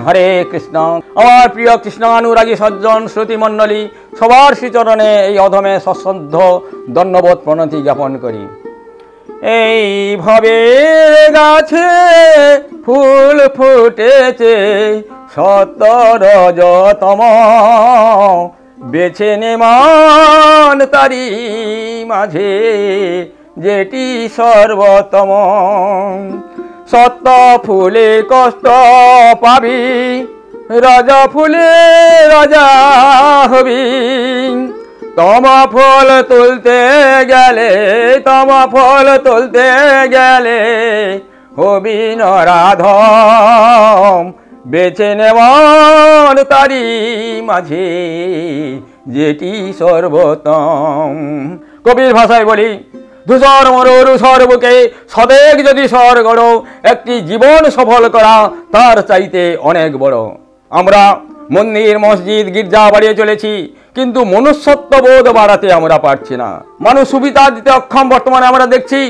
হরে কৃষ্ণ। আমার প্রিয় কৃষ্ণানুরাগী সজ্জন শ্রুতিমণ্ডলী, সবার শ্রীচরণে এই অধমে সশ্রদ্ধ দণ্ডবোধ প্রণতি জ্ঞাপন করি। এইভাবে গাছে ফুল ফুটেছে সতরজতম, বেছে নেমান তারি মাঝে যেটি সর্বতম। সত্য ফুলে কষ্ট পাবি, রাজা ফুলে রাজা হবি। তমা ফল তুলতে গেলে, তমা ফল তুলতে গেলে হবি নরাধম, বেছে নেওয়ার তারি মাঝে যেটি সর্বোত্তম। কবির ভাষায় বলি, ধূসর মরুর সর্বকে সদেক যদি স্বর গড়ো, একটি জীবন সফল করা তার চাইতে অনেক বড়। আমরা মন্দির মসজিদ গির্জা বাড়িয়ে চলেছি, কিন্তু মনুষ্যত্ববোধ বাড়াতে আমরা পারছি না। মানুষ সুবিচার দিতে অক্ষম। বর্তমানে আমরা দেখছি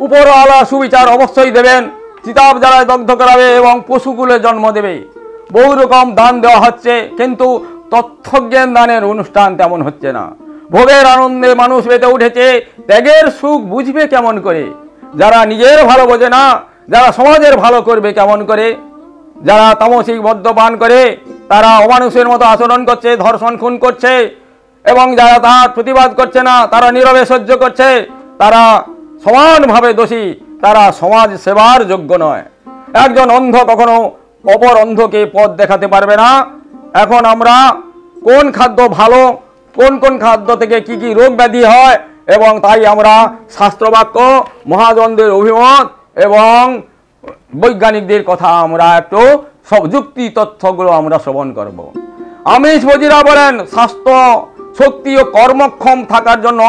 উপরওয়ালা সুবিচার অবশ্যই দেবেন, চিতাব জ্বালায় দগ্ধ করাবে এবং পশুকুলে জন্ম দেবে। বহু রকম দান দেওয়া হচ্ছে, কিন্তু তথ্যজ্ঞান দানের অনুষ্ঠান তেমন হচ্ছে না। ভোগের আনন্দে মানুষ বেঁচে উঠেছে, ত্যাগের সুখ বুঝবে কেমন করে? যারা নিজের ভালো বোঝে না, যারা সমাজের ভালো করবে কেমন করে? যারা তামসিক মদ্যপান করে, তারা অমানুষের মতো আচরণ করছে, ধর্ষণ খুন করছে, এবং যারা তার প্রতিবাদ করছে না, তারা নীরবে সহ্য করছে, তারা সমানভাবে দোষী, তারা সমাজ সেবার যোগ্য নয়। একজন অন্ধ কখনো অপর অন্ধকে পথ দেখাতে পারবে না। এখন আমরা কোন খাদ্য ভালো, কোন কোন খাদ্য থেকে কি কি রোগ ব্যাধি হয়, এবং তাই আমরা শাস্ত্রবাক্য, মহাজনদের অভিমত এবং বৈজ্ঞানিকদের কথা আমরা একটু সব যুক্তি তথ্যগুলো আমরা শ্রবণ করব। আমিষভোজীরা বলেন স্বাস্থ্য, শক্তি ও কর্মক্ষম থাকার জন্য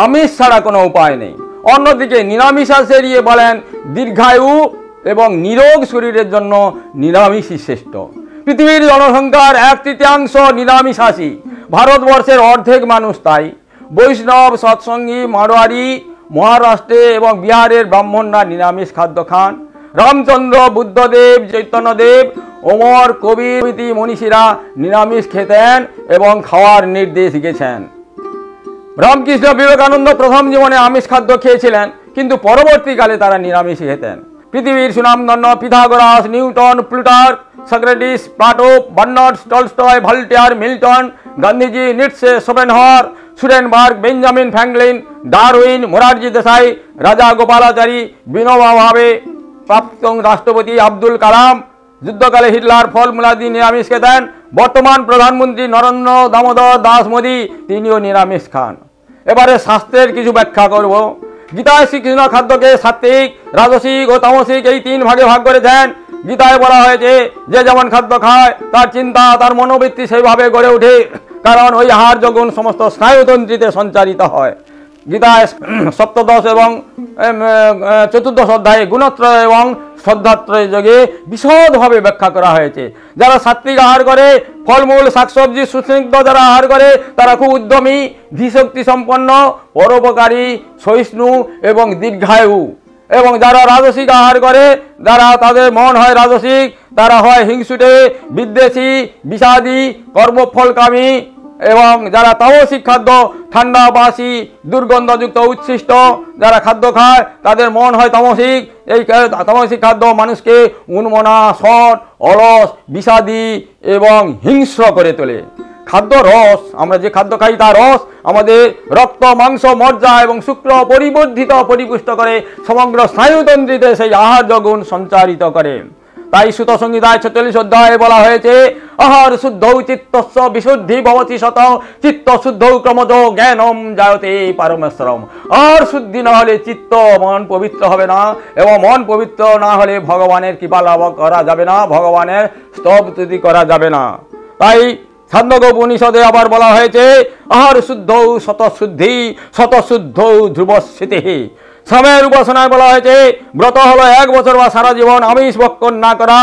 আমিষ ছাড়া কোনো উপায় নেই। অন্যদিকে নিরামিষাশী এড়িয়ে বলেন দীর্ঘায়ু এবং নিরোগ শরীরের জন্য নিরামিষই শ্রেষ্ঠ। পৃথিবীর জনসংখ্যার 1/3 নিরামিষাশী, ভারতবর্ষের অর্ধেক মানুষ তাই। বৈষ্ণব, সৎসঙ্গী, মারোয়ারি, মহারাষ্ট্রে এবং বিহারের ব্রাহ্মণরা নিরামিষ খাদ্য খান। রামচন্দ্র, বুদ্ধদেব, চৈতন্যদেব, ওমর, কবির প্রভৃতি মনীষীরা নিরামিষ খেতেন এবং খাওয়ার নির্দেশ গেছেন। রামকৃষ্ণ বিবেকানন্দ প্রথম জীবনে আমিষ খাদ্য খেয়েছিলেন, কিন্তু পরবর্তীকালে তারা নিরামিষ খেতেন। পৃথিবীর সুনামধন্য Pythagoras, Newton, Plutarch, Socrates, Plato, Bernard, Tolstoy, Voltaire, Milton, Gandhiji, Nietzsche, Schopenhauer, Swedenborg, Benjamin Franklin, Darwin, Morarji Desai, Rajagopalachari, Vinoba ভাবে, প্রাক্তন রাষ্ট্রপতি আব্দুল কালাম, যুদ্ধকালে হিটলার ফলমূলাদি নিরামিষ খেতেন। বর্তমান প্রধানমন্ত্রী নরেন্দ্র দামোদর দাস মোদী, তিনিও নিরামিষ খান। এবারে শাস্ত্রের কিছু ব্যাখ্যা করব। গীতায় শ্রীকৃষ্ণ খাদ্যকে সাত্ত্বিক, রাজসিক ও তামসিক এই 3 ভাগে ভাগ করেছেন। গীতায় বলা হয়েছে, যে যেমন খাদ্য খায় তার চিন্তা, তার মনোবৃত্তি সেইভাবে গড়ে ওঠে, কারণ ওই আহার্য গুণ সমস্ত স্নায়ুতন্ত্রীতে সঞ্চারিত হয়। গীতায় সপ্তদশ এবং 14 অধ্যায়ে গুণত্রয় এবং শ্রদ্ধাত্রয় যোগে বিশদভাবে ব্যাখ্যা করা হয়েছে। যারা সাত্ত্বিক আহার করে, ফলমূল, শাকসবজি, সুস্নিগ্ধ যারা আহার করে, তারা খুব উদ্যমী, ধীশক্তি সম্পন্ন, পরোপকারী, সহিষ্ণু এবং দীর্ঘায়ু। এবং যারা রাজসিক আহার করে, যারা তাদের মন হয় রাজসিক, তারা হয় হিংসুটে, বিদ্বেষী, বিষাদী, কর্মফলকামী। এবং যারা তামসিক খাদ্য, ঠান্ডা, বাসি, দুর্গন্ধযুক্ত, উচ্ছিষ্ট যারা খাদ্য খায়, তাদের মন হয় তামসিক। এই তামসিক খাদ্য মানুষকে উন্মনা, শট, অলস, বিষাদী এবং হিংস্র করে তোলে। খাদ্য রস, আমরা যে খাদ্য খাই তার রস আমাদের রক্ত, মাংস, মজ্জা এবং শুক্র পরিবর্ধিত, পরিপুষ্ট করে, সমগ্র স্নায়ুতন্ত্রীতে সেই আহার্য গুণ সঞ্চারিত করে। তাই সুত সংহিতায় 46 অধ্যায়ে বলা হয়েছে, আহার শুদ্ধৌ চিত্তস্য বিশুদ্ধি ভবতি শত, চিত্ত শুদ্ধৌ ক্রমজ জ্ঞানম জায়তে পারমেশ্বরম। আর শুদ্ধি না হলে চিত্ত, মন পবিত্র হবে না, এবং মন পবিত্র না হলে ভগবানের কৃপা লাভ করা যাবে না, ভগবানের স্তব স্তুতি করা যাবে না। তাই ছান্দোক্য উপনিষদে আবার বলা হয়েছে, আহার শুদ্ধৌ শতশুদ্ধি, শতশুদ্ধৌ ধ্রুবস্মৃতি। শ্রমের উপাসনায় বলা হয়েছে, ব্রত হলো 1 বছর বা সারা জীবন আমিষ ভক্ষণ না করা।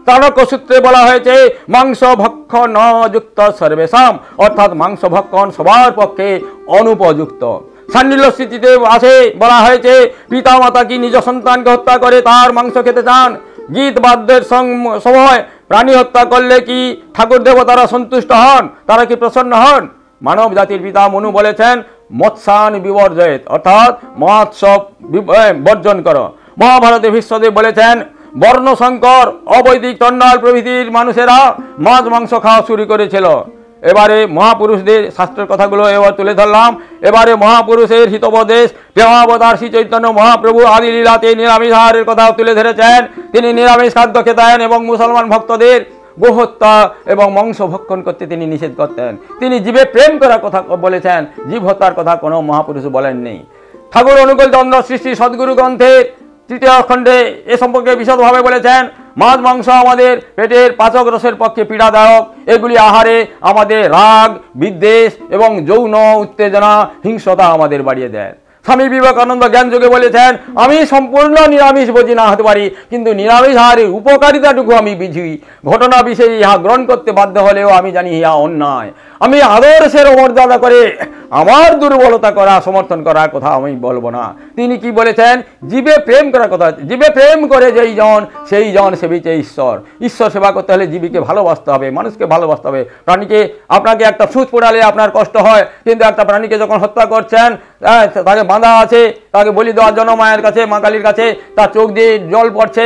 চাণক্য সূত্রে বলা হয়েছে, মাংস ভক্ষণ ন যুক্ত সর্বেশাম, অর্থাৎ মাংস ভক্ষণ সবার পক্ষে অনুপযুক্ত। সান্ডিল্য স্মৃতিতে আছে, বলা হয়েছে, পিতা মাতা কি নিজ সন্তানকে হত্যা করে তার মাংস খেতে চান? গীত বাদ্যের সময় প্রাণী হত্যা করলে কি ঠাকুর দেবতারা সন্তুষ্ট হন, তারা কি প্রসন্ন হন? মানব জাতির পিতা মনু বলেছেন মৎস্যান বিবর্জয়েত, অর্থাৎ মৎস্য বর্জন করো। মহাভারতে ভীষ্মদেব বলেছেন বর্ণশঙ্কর, অবৈদিক, চণ্ডাল প্রভৃতির মানুষেরা মাছ মাংস খাওয়া শুরু করেছিল। এবারে মহাপুরুষদের শাস্ত্রের কথাগুলো এবার তুলে ধরলাম। এবারে মহাপুরুষের হিতোপদেশ, প্রেমাবতার শ্রী চৈতন্য মহাপ্রভু আদি লীলাতে নিরামিষ আহারের কথা তুলে ধরেছেন। তিনি নিরামিষ খাদ্য খেতেন এবং মুসলমান ভক্তদের গোহত্যা এবং মাংস ভক্ষণ করতে তিনি নিষেধ করতেন। তিনি জীবে প্রেম করার কথা বলেছেন, জীব হত্যার কথা কোনো মহাপুরুষ বলেননি। ঠাকুর অনুকূল চন্দ্র সৃষ্টি সদ্গুরু গ্রন্থে তৃতীয় খণ্ডে এ সম্পর্কে বিশদভাবে বলেছেন মাছ মাংস আমাদের পেটের পাচক রসের পক্ষে পীড়াদায়ক। এগুলি আহারে আমাদের রাগ, বিদ্বেষ এবং যৌন উত্তেজনা, হিংসতা আমাদের বাড়িয়ে দেয়। স্বামী বিবেকানন্দ জ্ঞান যোগে বলেছেন আমি সম্পূর্ণ নিরামিষ ভোজি না হতে পারি, কিন্তু নিরামিষ আহারের উপকারিতাটুকু আমি বুঝি। ঘটনা বিশেষ ইহা গ্রহণ করতে বাধ্য হলেও আমি জানি ইহা অন্যায়। আমি আদর্শের অমর্যাদা করে আমার দুর্বলতা করা সমর্থন করার কথা আমি বলবো না। তিনি কি বলেছেন? জীবে প্রেম করার কথা। জীবে প্রেম করে যেই জন সেই জন সেবিছে ঈশ্বর। ঈশ্বর সেবা করতে হলে জীবীকে ভালোবাসতে হবে, মানুষকে ভালোবাসতে হবে। প্রাণীকে, আপনাকে একটা সুচ পোড়ালে আপনার কষ্ট হয়, কিন্তু একটা প্রাণীকে যখন হত্যা করছেন, তাকে বাঁধা আছে, তাকে বলি দেওয়ার জন্য মায়ের কাছে, মা কালীর কাছে, তার চোখ দিয়ে জল পড়ছে,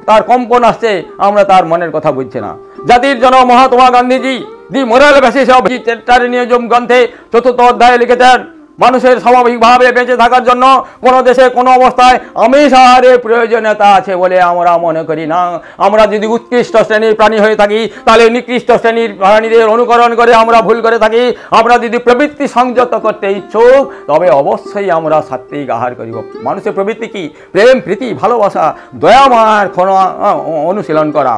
তার কম্পন আসছে, আমরা তার মনের কথা বুঝছি না। জাতির জনক মহাত্মা গান্ধীজি দি মোরাল বেসিস অফ টেরিটারিয়ানিজম গ্রন্থে 4th অধ্যায়ে লিখেছেন মানুষের স্বাভাবিকভাবে বেঁচে থাকার জন্য কোনো দেশে কোনো অবস্থায় আমিষ আহারের প্রয়োজনীয়তা আছে বলে আমরা মনে করি না। আমরা যদি উৎকৃষ্ট শ্রেণীর প্রাণী হয়ে থাকি তাহলে নিকৃষ্ট শ্রেণীর প্রাণীদের অনুকরণ করে আমরা ভুল করে থাকি। আমরা যদি প্রবৃত্তি সংযত করতে ইচ্ছুক তবে অবশ্যই আমরা সাত্ত্বিক আহার করিব। মানুষের প্রবৃত্তি কি? প্রেম, প্রীতি, ভালোবাসা, দয়ামার অনুশীলন করা।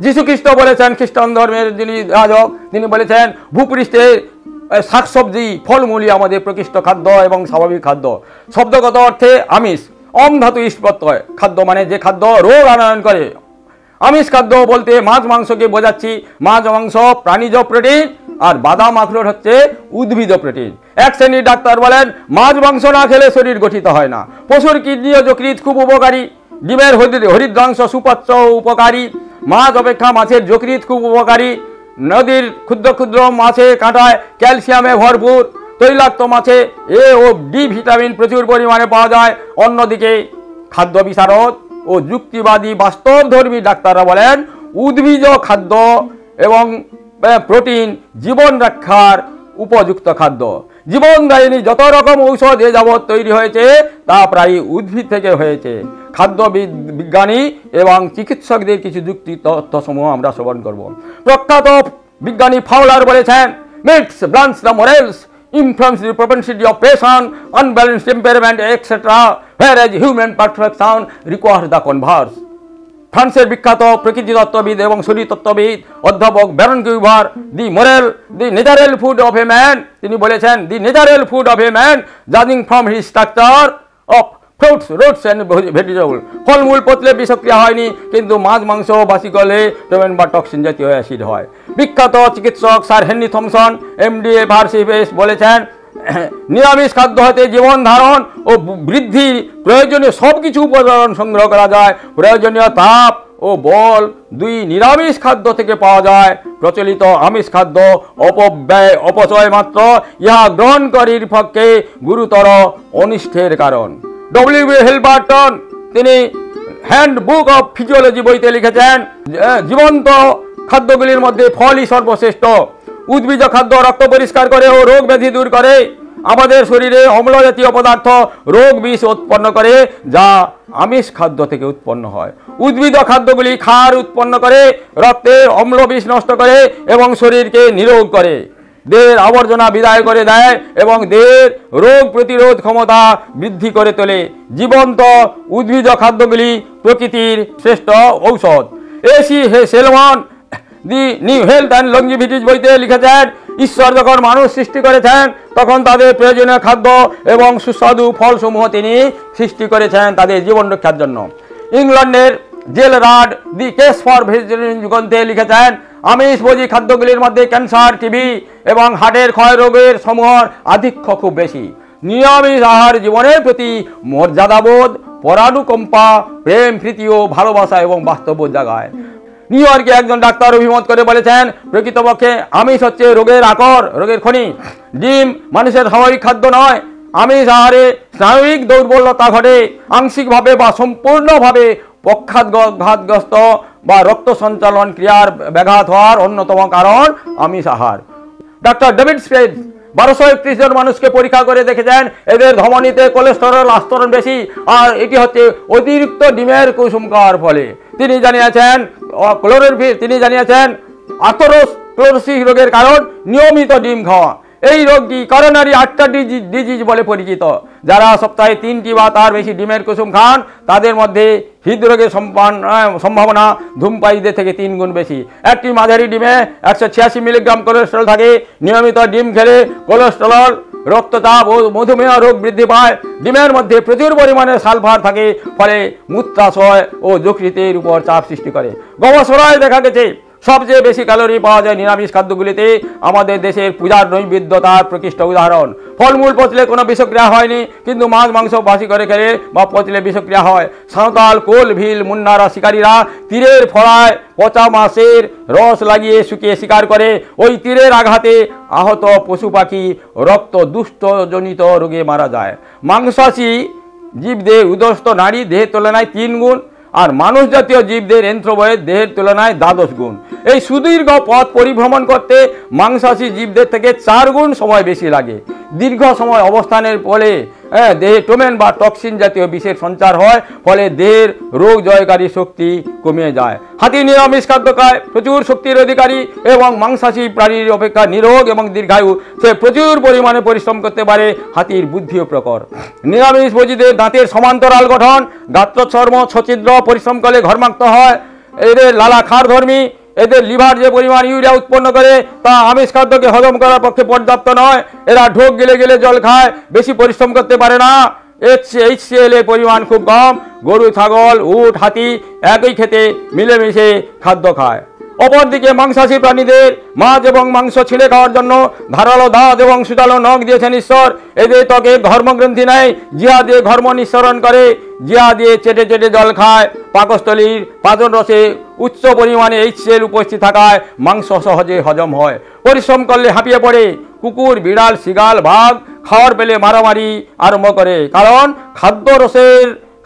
যীশু খ্রিস্ট বলেছেন, খ্রিস্টান ধর্মের যিনি রাজক, তিনি বলেছেন ভূপৃষ্ঠে শাকসবজি, ফলমূলই আমাদের প্রকৃষ্ট খাদ্য এবং স্বাভাবিক খাদ্য। শব্দগত অর্থে আমিষ, অম ধাতু ইস্পত্যয় খাদ্য, মানে যে খাদ্য রোগ আনয়ন করে। আমিষ খাদ্য বলতে মাছ মাংসকে বোঝাচ্ছি। মাছ মাংস প্রাণীজ প্রোটিন আর বাদাম আখরোট হচ্ছে উদ্ভিদ প্রোটিন। এক শ্রেণীর ডাক্তার বলেন মাছ মাংস না খেলে শরীর গঠিত হয় না। পশুর কিডনি ও যকৃৎ খুব উপকারী। ডিমের হরিদ্রাংশ সুপাচ্য উপকারী। মাছ অপেক্ষা মাছের যকৃৎ খুব উপকারী। নদীর ক্ষুদ্র ক্ষুদ্র মাছে কাঁটায় ক্যালসিয়ামে ভরপুর। তৈলাক্ত মাছে এ ও ডি ভিটামিন প্রচুর পরিমাণে পাওয়া যায়। অন্যদিকে খাদ্য বিশারদ ও যুক্তিবাদী বাস্তবধর্মী ডাক্তাররা বলেন উদ্ভিজ খাদ্য এবং প্রোটিন জীবন রক্ষার উপযুক্ত খাদ্য। জীবনদায়িনী যত রকম ঔষধ এ যাবৎ তৈরি হয়েছে তা প্রায় উদ্ভিদ থেকে হয়েছে। খাদ্য বিজ্ঞানী এবং চিকিৎসকদের কিছু যুক্তি তথ্যসমূহ আমরা শ্রবণ করব। প্রখ্যাত বিজ্ঞানী ফাউলার বলেছেন meats blunts the morals, influence the propensity of passion, unbalanced temperament, etc., whereas human perfection requires the converse. ফ্রান্সের বিখ্যাত প্রকৃতিতত্ত্ববিদ এবং শরীরতত্ত্ববিদ অধ্যাপক Baron Cuvier the natural food of a man, তিনি বলেছেন the natural food of a man জাজিং from his structure of fruits, roots and vegetable. ফলমূল পচলে বিষক্রিয়া হয়নি, কিন্তু মাছ মাংস বাসি করলে টোমেন বা টক্সিন জাতীয় অ্যাসিড হয়। বিখ্যাত চিকিৎসক স্যার হেনরি থমসন এমডিএ ভার্সিভেস বলেছেন নিরামিষ খাদ্য হতে জীবন ধারণ ও বৃদ্ধি প্রয়োজনীয় সব কিছু উপাদান সংগ্রহ করা যায়। প্রয়োজনীয় তাপ ও বল দুই নিরামিষ খাদ্য থেকে পাওয়া যায়। প্রচলিত আমিষ খাদ্য অপব্যয়, অপচয় মাত্র, ইহা গ্রহণকারীর পক্ষে গুরুতর অনিষ্টের কারণ। ডব্লিউ হেলবার্টন তিনি হ্যান্ডবুক অফ ফিজিওলজি বইতে লিখেছেন জীবন্ত খাদ্যগুলির মধ্যে ফলই সর্বশ্রেষ্ঠ। উদ্ভিজ খাদ্য রক্ত পরিষ্কার করে ও রোগ ব্যাধি দূর করে। আমাদের শরীরে অম্ল জাতীয় পদার্থ রোগ বিষ উৎপন্ন করে যা আমিষ খাদ্য থেকে উৎপন্ন হয়। উদ্ভিজ খাদ্যগুলি ক্ষার উৎপন্ন করে, রক্তের অম্ল বিষ নষ্ট করে এবং শরীরকে নিরোগ করে। দেহের আবর্জনা বিদায় করে দেয় এবং দেহের রোগ প্রতিরোধ ক্ষমতা বৃদ্ধি করে তোলে। জীবন্ত উদ্ভিজ খাদ্যগুলি প্রকৃতির শ্রেষ্ঠ ঔষধ। A C Selman the new health and longevities বইতে লিখেছেন ঈশ্বর যখন মানুষ সৃষ্টি করেছেন তখন তাদের প্রয়োজনীয় খাদ্য এবং সুস্বাদু ফলসমূহ তিনি সৃষ্টি করেছেন তাদের জীবন রক্ষার জন্য। ইংল্যান্ডের জেল রাড দি কেস ফর ভেজিটেরিয়ান গ্রন্থে লিখেছেন আমিষভোজী খাদ্যগুলির মধ্যে ক্যান্সার, টিবি এবং হার্টের ক্ষয় রোগের সমূহের আধিক্য খুব বেশি। নিরামিষ আহার জীবনের প্রতি মর্যাদাবোধ, পরানুকম্পা, প্রেম, প্রীতি ও ভালোবাসা এবং বাস্তববোধ জাগায়। নিউ ইয়র্কে একজন ডাক্তার অভিমত করে বলেছেন, প্রকৃতপক্ষে আমিষ হচ্ছে রোগের আকর, রোগের খনি। ডিম মানুষের স্বাভাবিক খাদ্য নয়। আমিষ আহারে স্নায়বিক দুর্বলতা ঘটে, আংশিকভাবে বা সম্পূর্ণভাবে পক্ষাঘাতগ্রস্ত বা রক্ত সঞ্চালন ক্রিয়ার ব্যাঘাত হওয়ার অন্যতম কারণ আমিষ আহার। ডক্টর ডেভিড স্প্রেড 1231 জন মানুষকে পরীক্ষা করে দেখেছেন এদের ধমনীতে কোলেস্টেরল আস্তরণ বেশি, আর এটি হচ্ছে অতিরিক্ত ডিমের কুসুম খাওয়ার ফলে। তিনি জানিয়েছেন আথেরোস্ক্লেরোসিস রোগের কারণ নিয়মিত ডিম খাওয়া। এই রোগটি করোনারি আর্টারি ডিজিজ বলে পরিচিত। যারা সপ্তাহে 3টি বা তার বেশি ডিমের কুসুম খান তাদের মধ্যে হৃদরোগের সম্ভাবনা ধূমপায়ীদের থেকে 3 গুণ বেশি। একটি মাঝারি ডিমে 186 মিলিগ্রাম কোলেস্টেরল থাকে। নিয়মিত ডিম খেলে কোলেস্টেরল, রক্তচাপ ও মধুমেহ রোগ বৃদ্ধি পায়। ডিমের মধ্যে প্রচুর পরিমাণে সালফার থাকে, ফলে মূত্রাশয় ও যকৃতের উপর চাপ সৃষ্টি করে। গবেষণায় দেখা গেছে সবচেয়ে বেশি ক্যালোরি পাওয়া যায় নিরামিষ খাদ্যগুলিতে। আমাদের দেশের পূজার নৈবেদ্য তার প্রকৃষ্ট উদাহরণ। ফলমূল পচলে কোনো বিষক্রিয়া হয়নি, কিন্তু মাছ মাংস বাসি করে খেলে বা পচলে বিষক্রিয়া হয়। সাঁওতাল, কোল, ভিল, মুন্নারা শিকারীরা তীরের ফড়ায় পচা মাছের রস লাগিয়ে শুকিয়ে শিকার করে। ওই তীরের আঘাতে আহত পশু পাখি রক্ত দুষ্টজনিত রোগে মারা যায়। মাংসাশী জীবদের উদস্ত নারী দেহের তুলনায় 3 গুণ, আর মানুষ জাতীয় জীবদের এন্থ্রোবয়েড দেহের তুলনায় 12 গুণ। এই সুদীর্ঘ পথ পরিভ্রমণ করতে মাংসাশী জীবদের থেকে 4 গুণ সময় বেশি লাগে। দীর্ঘ সময় অবস্থানের ফলে দেহে টোমেন বা টক্সিন জাতীয় বিষের সঞ্চার হয়, ফলে দেহের রোগ জয়কারী শক্তি কমে যায়। হাতি নিরামিষ খাদ্য খায়, প্রচুর শক্তির অধিকারী এবং মাংসাশী প্রাণীর অপেক্ষা নিরোগ এবং দীর্ঘায়ু। সে প্রচুর পরিমাণে পরিশ্রম করতে পারে। হাতির বুদ্ধিও প্রখর। নিরামিষ ভোজীদের দাঁতের সমান্তরাল গঠন, গাত্রচর্ম সছিদ্র, পরিশ্রম করলে ঘর্মাক্ত হয়। এদের লালা ক্ষারধর্মী। এদের লিভার যে পরিমাণ ইউরিয়া উৎপন্ন করে তা আমিষ খাদ্যকে হজম করার পক্ষে পর্যাপ্ত নয়। এরা ঢোক গিলে গিলে জল খায়, বেশি পরিশ্রম করতে পারে না। HCl এর পরিমাণ খুব কম। গরু, ছাগল, উট, হাতি একই খেতে মিলেমিশে খাদ্য খায়। অপরদিকে মাংসাশী প্রাণীদের মাছ এবং মাংস ছিঁড়ে খাওয়ার জন্য ধারালো দাঁত এবং সুটালো নখ দিয়েছেন ঈশ্বর। এদের ত্বকে ঘর্মগ্রন্থি নেই, জিহা দিয়ে ঘর্ম নিঃসরণ করে। জিহা দিয়ে চেটে চেটে জল খায়। পাকস্থলীর পাচন রসে উচ্চ পরিমাণে HCl উপস্থিত থাকায় মাংস সহজে হজম হয়। পরিশ্রম করলে হাঁপিয়ে পড়ে। কুকুর, বিড়াল, শিগাল, বাঘ খাওয়ার পেলে মারামারি আরম্ভ করে, কারণ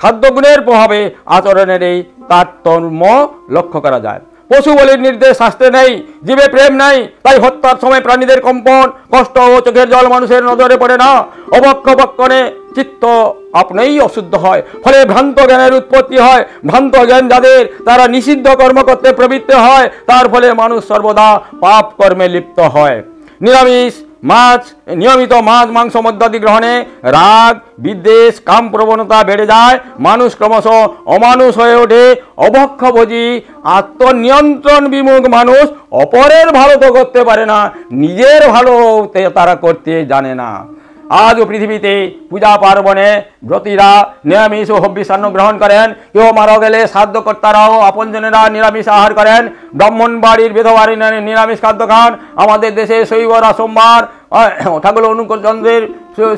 খাদ্যগুণের প্রভাবে আচরণের এই তারতম্য লক্ষ্য করা যায়। পশু বলির নির্দেশ শাস্ত্রে নেই, জীবে প্রেম নেই, তাই হত্যার সময় প্রাণীদের কম্পন, কষ্ট ও চোখের জল মানুষের নজরে পড়ে না। অবক্ষপক্ষণে চিত্ত আপনিই অশুদ্ধ হয়, ফলে ভ্রান্ত জ্ঞানের উৎপত্তি হয়। ভ্রান্ত জ্ঞান যাদের, তারা নিষিদ্ধ কর্ম করতে প্রবৃত্ত হয়, তার ফলে মানুষ সর্বদা পাপ কর্মে লিপ্ত হয়। নিয়মিত মাছ মাংস মদ্যাদি গ্রহণে রাগ, বিদ্বেষ, কাম প্রবণতা বেড়ে যায়। মানুষ ক্রমশ অমানুষ হয়ে ওঠে। অভক্ষভোজী, আত্মনিয়ন্ত্রণ বিমুখ মানুষ অপরের ভালো তো করতে পারে না, নিজের ভালো তারা করতে জানে না। আজও পৃথিবীতে পূজা পার্বণে ব্রতীরা নিরামিষ ও হবিষ্যান্ন গ্রহণ করেন। কেউ মারা গেলে শ্রাদ্ধকর্তারাও আপনজনেরা নিরামিষ আহার করেন। ব্রাহ্মণ বাড়ির বেধবাড়ি নিরামিষ খাদ্য খান। আমাদের দেশে শৈবরা সোমবার, ঠাকুর অনুকূলচন্দ্রের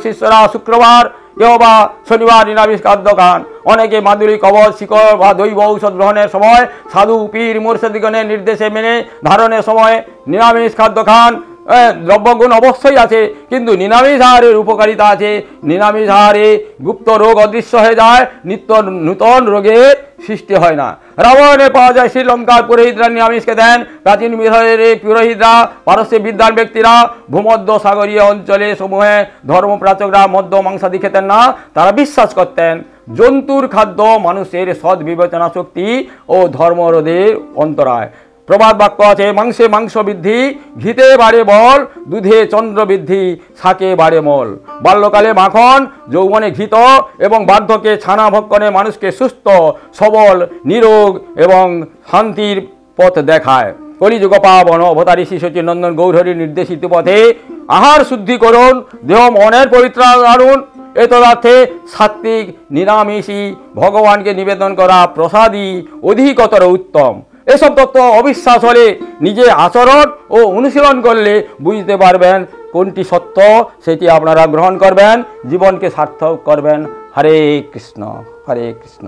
শিষ্যরা শুক্রবার, কেউ বা শনিবার নিরামিষ খাদ্য খান। অনেকে মাদুরি, কবচ, শিকড় বা দৈব ঔষধ গ্রহণের সময় সাধু, পীর, মুর্শিদিগণের নির্দেশে মেনে ধারণের সময় নিরামিষ খাদ্য খান। দ্রব্যগুণ অবশ্যই আছে, কিন্তু নিরামিষ আহারের উপকারিতা আছে। নিরামিষ আহারে গুপ্ত রোগ অদৃশ্য হয়ে যায়, নিত্য নূতন রোগের সৃষ্টি হয় না। রামায়ণে পাওয়া যায় শ্রীলঙ্কার পুরোহিতরা নিরামিষ খেতেন। প্রাচীন মিশরের পুরোহিতরা, পারস্যের বিদ্বান ব্যক্তিরা ভূমধ্য সাগরীয় অঞ্চলে সমূহে ধর্মপ্রাচকরা মদ্য মাংসাদি খেতেন না। তারা বিশ্বাস করতেন জন্তুর খাদ্য মানুষের সৎ বিবেচনা শক্তি ও ধর্মরোধের অন্তরায়। প্রবাদ বাক্য আছে, মাংসে মাংস বৃদ্ধি, ঘিতে বাড়ে বল, দুধে চন্দ্র বৃদ্ধি, শাকে বাড়ে মল। বাল্যকালে মাখন, যৌবনে ঘিত এবং বার্ধক্যে ছানা ভক্ষণে মানুষকে সুস্থ, সবল, নিরোগ এবং শান্তির পথ দেখায়। কলিযুগ পাবন অবতারী শ্রী সচিনন্দন গৌরহরির নির্দেশিত পথে আহার শুদ্ধি করুন, দেহ মনের পবিত্র আনুন। এতদার্থে সাত্বিক নিরামিষী ভগবানকে নিবেদন করা প্রসাদী অধিকতর উত্তম। এসব তত্ত্ব অবিশ্বাস হলে নিজে আচরণ ও অনুশীলন করলে বুঝতে পারবেন কোনটি সত্য, সেটি আপনারা গ্রহণ করবেন, জীবনকে সার্থক করবেন। হরে কৃষ্ণ, হরে কৃষ্ণ।